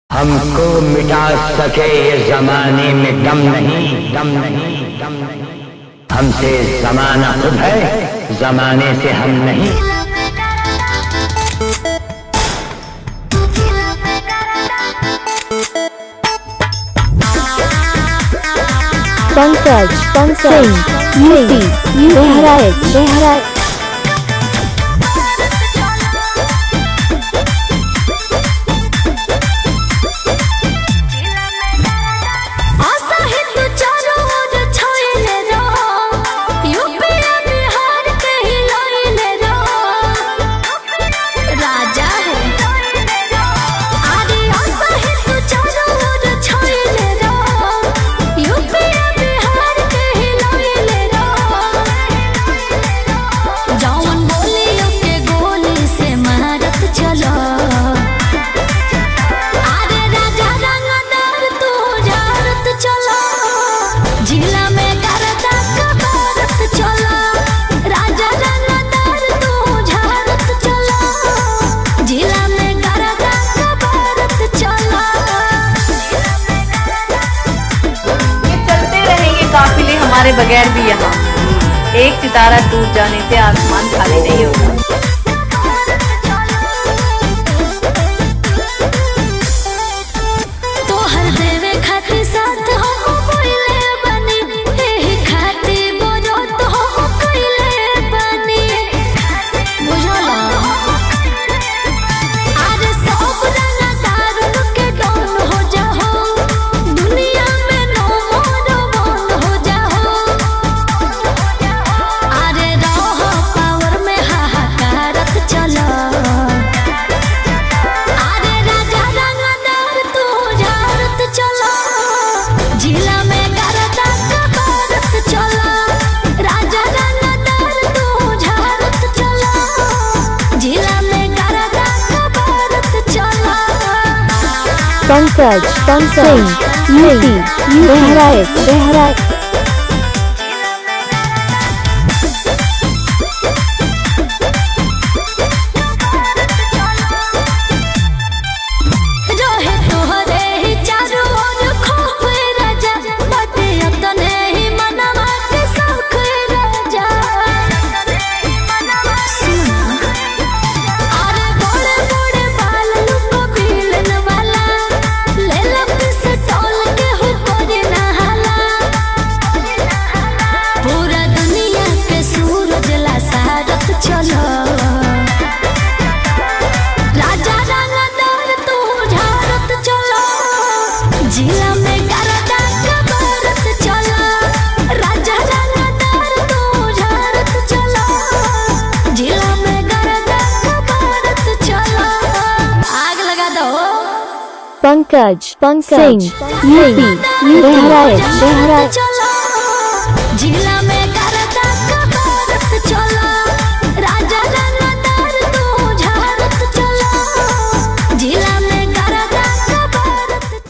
हमको मिटा सके ये जमाने में दम नहीं, दम नहीं, दम नहीं। हमसे जमाना खुद है, जमाने से हम नहीं। पंकज सिंह यूपी बहराइच। हमारे बगैर भी यहाँ एक सितारा टूट जाने से आसमान खाली नहीं होगा। पंकज सिंह यूपी बहराइच। पंकज सिंह यूपी बहराइच।